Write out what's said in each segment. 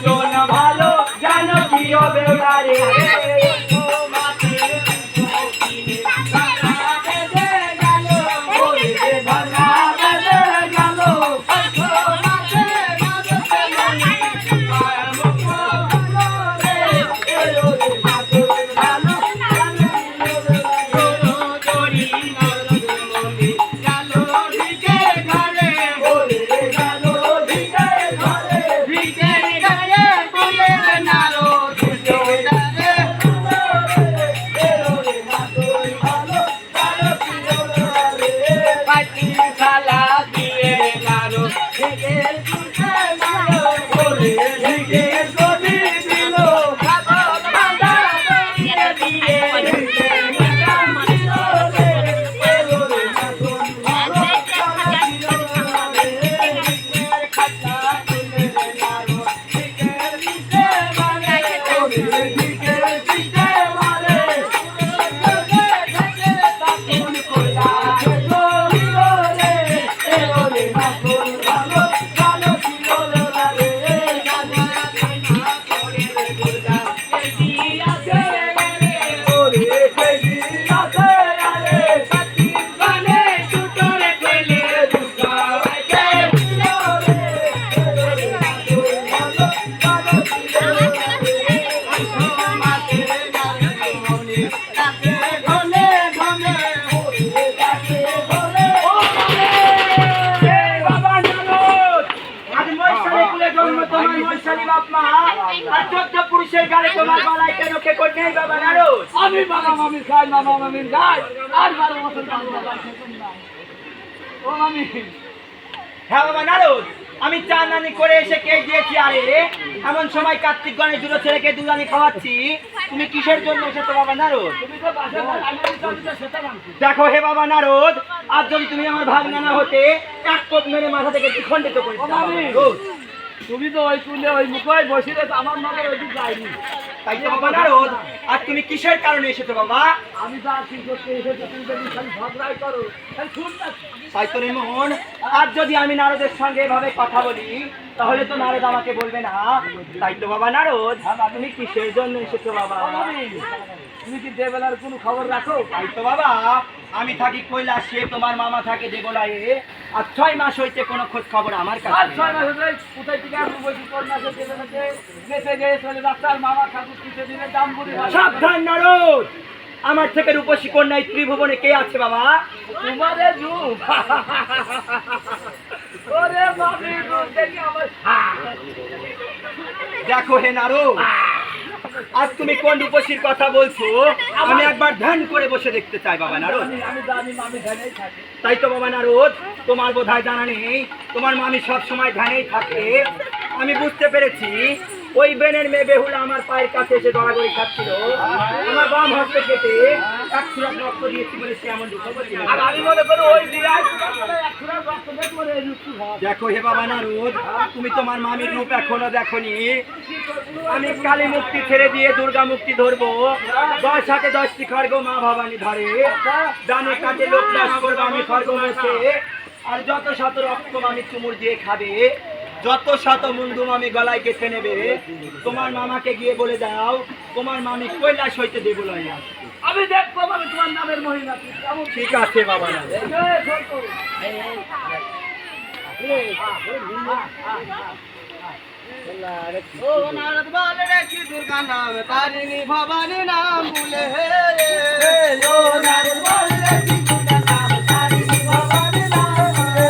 ভীষণ ভালো জানো কি হবে রে পুরুষের গালে তোমার গলায় কেন কে করে নেই বাবা নারদ আমি বাবা মামি খাই বাবা মামির গাই আর 12 বছর ও মামি হ্যাঁ বাবা নারদ আমি চাঁদানি করে এসে কে দিয়েছি আরে এমন সময় কার্তিক গণেশ দুটো ছেলেকে দুলানি খাওয়াচ্ছি তুমি কিসের জন্য এসেছো বাবা নারদ দেখো হে বাবা নারদ আজ যদি তুমি আমার ভাগনা না হতে এক কোপ মেরে মাথা থেকে খণ্ডিত করে তুমি তো ওই তুলে ওই মুখে বসিলে আমার নগর ওই যাইনি তাই তো বাবা নারদ আর তুমি কিসের কারণে এসেছো বাবা আমি তো আর কি করতে এসেছি তুমি যদি খালি ঝগড়াই করো তাই শুনতে তাই তো রে মোহন আর যদি আমি নারদের সঙ্গে এভাবে কথা বলি তাহলে তো নারদ আমাকে বলবে না তাই তো বাবা নারদ তুমি কিসের জন্য এসেছো বাবা তুমি কি দেবেলার কোনো খবর রাখো তাই তো বাবা আমি থাকি কৈলাসে তোমার মামা থাকে দেবলায়ে আর 6 মাস হইতে কোনো খোঁজ খবর আমার কাছে আর 6 মাস হতে কোথায় থেকে আমি বসি করনাছে দেবেলাতে গেছে গিয়ে চলে ডাক্তার মামা ঠাকুর কিছু দিনে দাম বুড়ি সাবধান নারদ আমার থেকে রূপসী কন্যা ত্রিভুবনে কে আছে বাবা তোমারে যুগ ওরে বাবি রূপ দেখি আমার দেখো হে নারদ আজ তুমি কোন রূপসীর কথা বলছো আমি একবার ধ্যান করে বসে দেখতে চাই বাবা নারদ আমি জানি মামি ধ্যানেই থাকে তাই তো বাবা নারদ তোমার বোধহয় জানা নেই তোমার মামি সব সময় ধ্যানেই থাকে আমি বুঝতে পেরেছি ওই বেনের মেয়ে বেহুলা আমার পায়ের কাছে এসে দড়াগড়ি খাচ্ছিল আমার বাম হাতে কেটে এক ফুরাত রক্ত দিয়েছি বলে সে এমন দুঃখ করছিল আর আমি মনে করি ওই বিরাট এক ফুরাত রক্ত দেখো রে রুচি হয় দেখো হে বাবা নারদ তুমি তোমার মামির রূপ এখনো দেখোনি আমি কালী মুক্তি ছেড়ে দিয়ে দুর্গা মুক্তি ধরবো 10 হাতে 10টি খড়গ মা ভবানী ধরে ডানে কাটে লোক দাস করবো আমি খড়গ বসে আর যত শত রক্ত আমি চুমুর দিয়ে খাবে যত শত মুন্ডুম আমি গলায় গেঁথে নেবে তোমার মামাকে গিয়ে বলে দাও তোমার মামি কৈলাস হইতে দেবলয় আসে আমি দেখবো মানে তোমার নামের মহিমা ঠিক আছে বাবা ও নারদ বলে রে কি দুর্গা নাম তারিণী ভবানী নাম বলে হে ও নারদ বলে রে কি দুর্গা নাম তারিণী ভবানী নাম বলে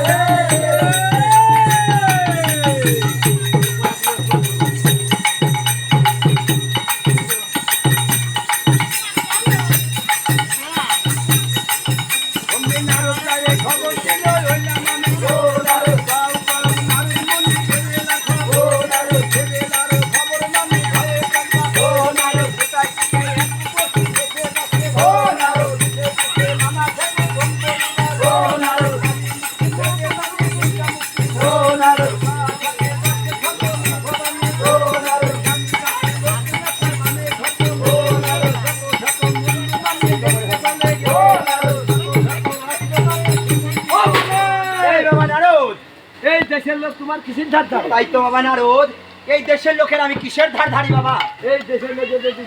দেশের লোক তোমার কি সিদ্ধান্ত তাই তো বাবা নারদ এই দেশের লোকের আমি কিসের ধার ধারি বাবা? এই দেশের লোকে যদি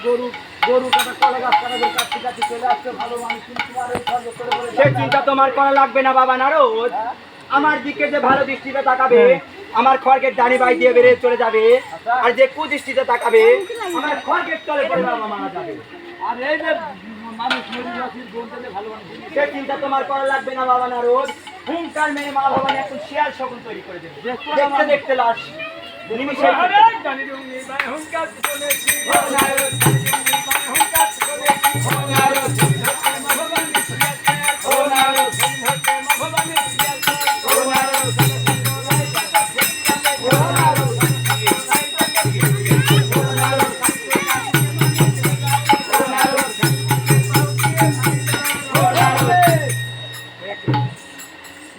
গরু কাটা কলা গাছ কাটা কাটতে কাটতে চলে আসছে ভালো মানুষ, কিন্তু তোমার এই খরচ করে করে সে চিন্তা তোমার করা লাগবে না বাবা নারদ। আমার দিকে যে ভালো দৃষ্টিতে তাকাবে আমার খড়গের ডানি বাই দিয়ে বেরিয়ে চলে যাবে, আর যে কুদৃষ্টিতে তাকাবে আমার খড়গের তলে পড়ে বাবা মারা যাবে। আর এই যে মানুষ মরিবাসীর বোনটাকে ভালো মানুষ, সে চিন্তা তোমার করা লাগবে না বাবা নারদ। হুঙ্কার মেরে মা ভবানী এখন শিয়াল শকুন তৈরি করে দেবে। দেখতে দেখতে লাশ নিমিষেই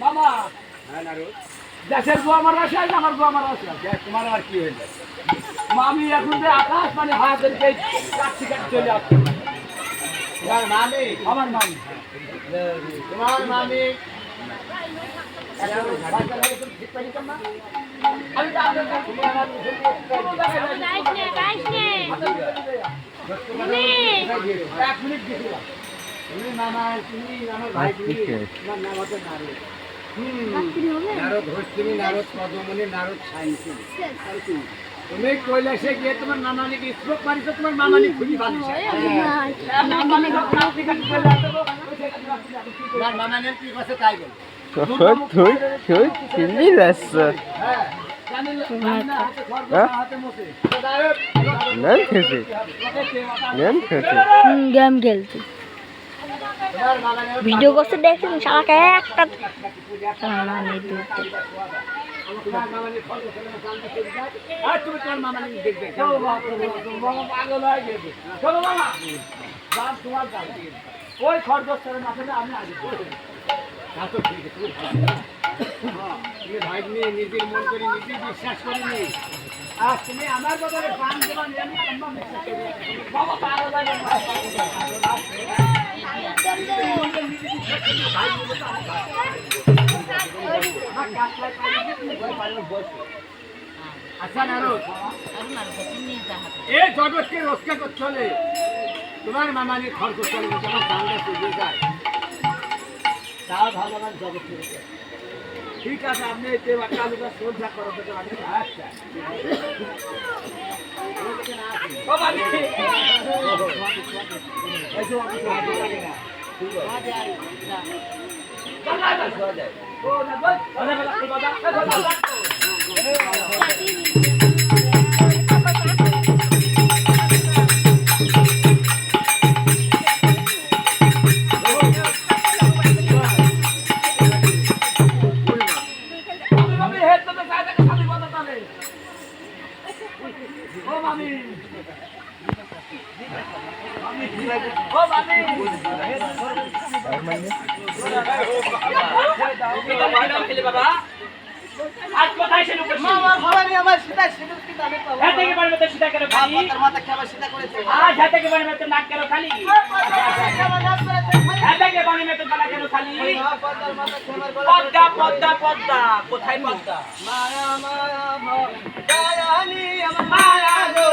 মামা হ্যাঁ নারদ, দেশের গো আমার আসে, আমার গো আমার আসে। তোমার আর কি হয়ে যায়? আমি এখন যে আকাশ মানে হাতের কাটছি কাটছি চলে আসছে। তোমার মামি, আমার মামি, তোমার মামি আমি তো আপনার কাছে তুমি আমার এক মিনিট গেছিলাম। তুমি মামা, তুমি আমার ভাই, তুমি আমার নাম হচ্ছে নারদ। নারদ হস্তিনী, নারদ পদমণি, নারদ সাইন্সি। তুমি কৈলাসে গিয়ে তোমার নানানিকে স্ট্রোক মারিছো, তোমার নানানি খুবই ভালো। নানানের কি কথা তাই বল। চিনি যাচ্ছ নেন খেতে গেম খেলছি ভিডিও করতে দেখছেন শালাকে একটা ওই খরচ আমি আগে ভাই নিয়ে নিজের মন করে নিজে বিশ্বাস করিনি। আর তুমি আমার ব্যাপারে প্রাণ দেওয়া নিয়ে আমি সম্ভব বিশ্বাস করি বাবা পাগল লাগে আচ্ছা নারদ, এই জগৎকে রক্ষা করতে হলে তোমার মামানি খরচ চলে আমার জানলা চলে যায়, তাও ভালো আমার জগৎকে রক্ষা। ঠিক আছে, আপনি এই কালুটা শ্রদ্ধা করো তো আমি আচ্ছা আজ কোথায় ছিল মামা ভবানী আমার সীতা সিঁদুর কি দামে পাবো? হাতে কি বাড়বে তো সীতা কেন খালি? আপনার মাথা কি আমার সীতা করেছে? আজ হাতে কি বাড়বে তো নাক কেন খালি? হাতে কি বাড়বে তো গলা কেন খালি? আপনার মাথা কি আমার গলা? পদ্মা পদ্মা পদ্মা, কোথায় পদ্মা? মায়া মায়া দয়ালি আমার মায়া গো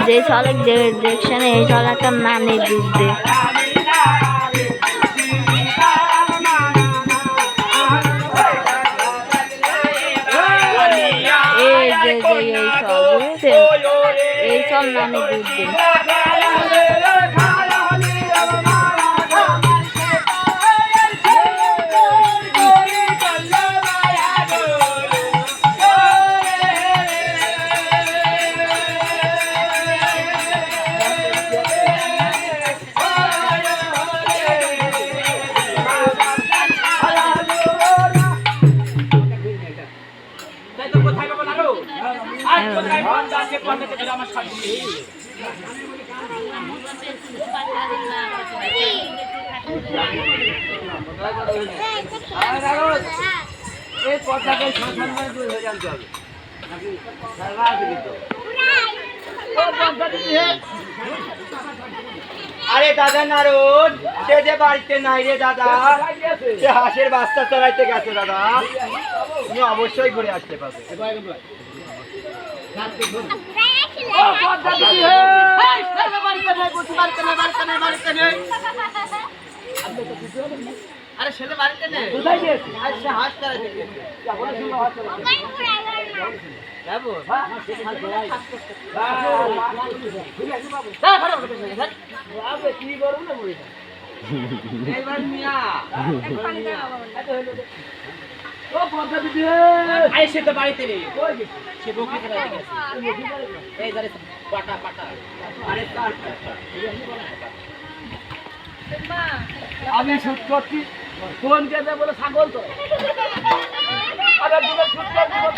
যে চলেক দেখছেন এই চলাটার নানি দুধ দে এই যে এই চল বুঝেছেন এই চল নানি দুধ দে তাই তো কোথায় পাবো নারু? আজ কোথায় পদ্মা আছে? পদ্মাতে গেলে আমার শান্তি। এই পতাকায় শ্মশান মানে তুই হয়ে জানতে হবে নাকি সারা দিবি তো আরে দাদা নারদ, সে যে বাড়িতে নাই রে দাদা, সে হাঁসের বাচ্চা চড়াইতে গেছে দাদা, তুমি অবশ্যই ঘুরে আসতে পারবে। আরে ছেলে বাড়িতে নেই, কোথায় গিয়েছে? আচ্ছা হাঁস চড়াইতে গেছে। যাবো এইবার মিয়া আরে সে তো বাড়িতে নেই, সে বকরিতে বাড়িতে গেছে। এই জারে পাটা পাটা আরে তার আমি শুট করছি, ফোন কে বলে ছাগল তো।